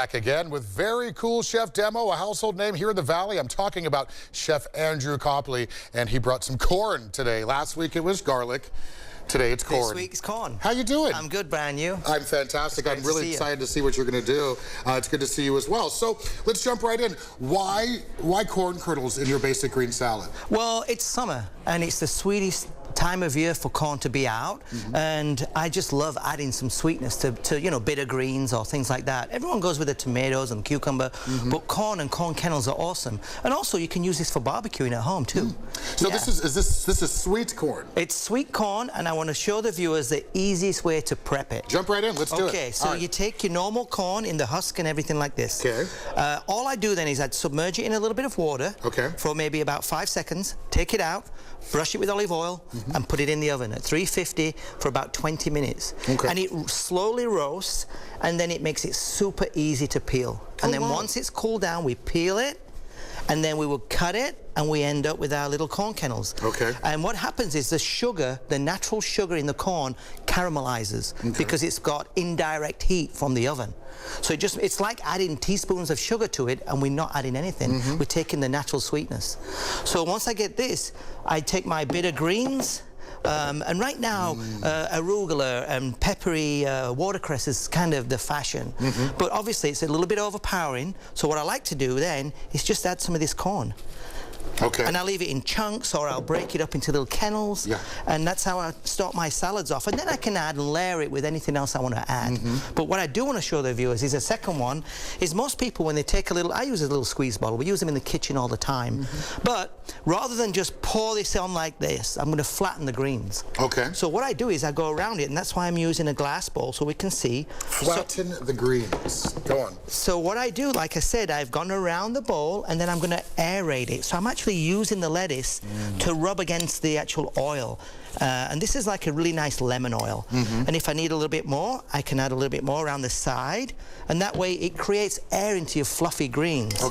Back again with very cool chef demo, a household name here in the Valley. I'm talking about Chef Andrew Copley, and he brought some corn today. Last week it was garlic. Today it's corn. This week's corn. How you doing? I'm good, Brian. You? I'm fantastic. I'm really excited to see what you're going to do. It's good to see you as well. So let's jump right in. Why corn kernels in your basic green salad? Well, it's summer, and it's the sweetest time of year for corn to be out, and I just love adding some sweetness to you know, bitter greens or things like that. Everyone goes with the tomatoes and cucumber, but corn and corn kernels are awesome. And also you can use this for barbecuing at home too. So this is sweet corn? It's sweet corn, and I want to show the viewers the easiest way to prep it. Jump right in, let's do it. Okay, so you take your normal corn in the husk and everything like this. Okay. All I do then is I'd submerge it in a little bit of water for maybe about 5 seconds, take it out, brush it with olive oil, and put it in the oven at 350 for about 20 minutes. And it slowly roasts, and then it makes it super easy to peel. And then once it's cooled down, we peel it, and then we will cut it, and we end up with our little corn kernels. And what happens is the sugar, the natural sugar in the corn, caramelizes because it's got indirect heat from the oven. So it's like adding teaspoons of sugar to it, and we're not adding anything. We're taking the natural sweetness. So once I get this, I take my bitter greens, and right now, arugula and peppery watercress is kind of the fashion. But obviously, it's a little bit overpowering. So what I like to do then is just add some of this corn. And I'll leave it in chunks, or I'll break it up into little kernels, and that's how I start my salads off. And then I can add and layer it with anything else I want to add. But what I do want to show the viewers is a second one, is most people when they take a little, I use a little squeeze bottle, we use them in the kitchen all the time. But rather than just pour this on like this, I'm going to flatten the greens. So what I do is I go around it, and that's why I'm using a glass bowl so we can see. Flatten the greens. Go on. So what I do, like I said, I've gone around the bowl, and then I'm going to aerate it. So I'm actually using the lettuce to rub against the actual oil, and this is like a really nice lemon oil. And if I need a little bit more, I can add a little bit more around the side, and that way it creates air into your fluffy greens.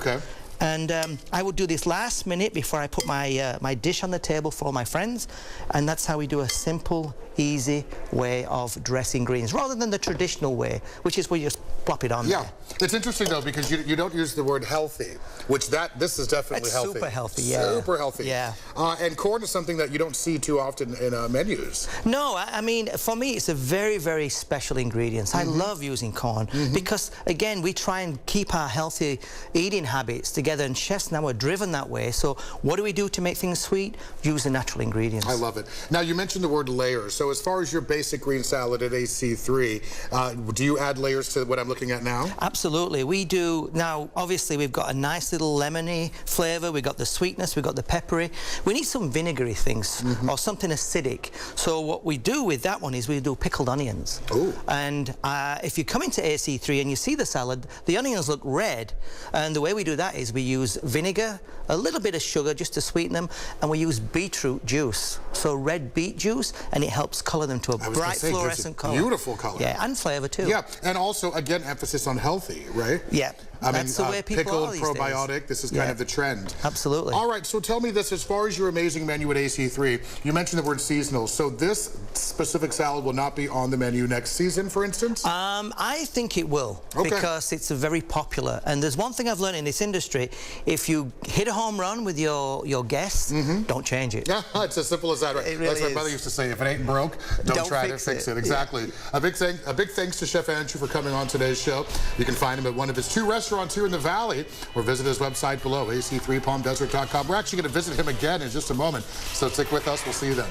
And I would do this last minute before I put my my dish on the table for all my friends, and that's how we do a simple, easy way of dressing greens, rather than the traditional way, which is where you just plop it on there. It's interesting though, because you don't use the word healthy, which this is definitely healthy. Super healthy, Super healthy. And corn is something that you don't see too often in menus. No, I mean, for me, it's a very, very special ingredient. I love using corn because, again, we try and keep our healthy eating habits together, and chefs now are driven that way. So what do we do to make things sweet? Use the natural ingredients. I love it. Now, you mentioned the word layers. So as far as your basic green salad at AC3, do you add layers to what I'm looking at now? Absolutely. We do. Now, obviously, we've got a nice little lemony flavor. We've got the sweetness. We've got the peppery. We need some vinegary things or something acidic. So what we do with that one is we do pickled onions. And if you come into AC3 and you see the salad, the onions look red. And the way we do that is we use vinegar, a little bit of sugar just to sweeten them, and we use beetroot juice. So red beet juice, and it helps color them to a bright fluorescent color. Beautiful color. Yeah, and flavor too. Yeah, and also, again, emphasis on healthy, right? Yeah. I That's mean, the way people pickled, are these probiotic, days. this is kind of the trend. Absolutely. All right, so tell me this, as far as your amazing menu at AC3, you mentioned the word seasonal, so this specific salad will not be on the menu next season, for instance? I think it will, because it's very popular. And there's one thing I've learned in this industry: if you hit a home run with your guests, don't change it. Yeah, it's as simple as that, right? It really That's what my mother used to say, if it ain't broke, don't try to fix it. Exactly. A big thanks to Chef Andrew for coming on today's show. You can find him at one of his 2 restaurants here in the Valley, or visit his website below, ac3palmdesert.com. We're actually going to visit him again in just a moment, so stick with us. We'll see you then.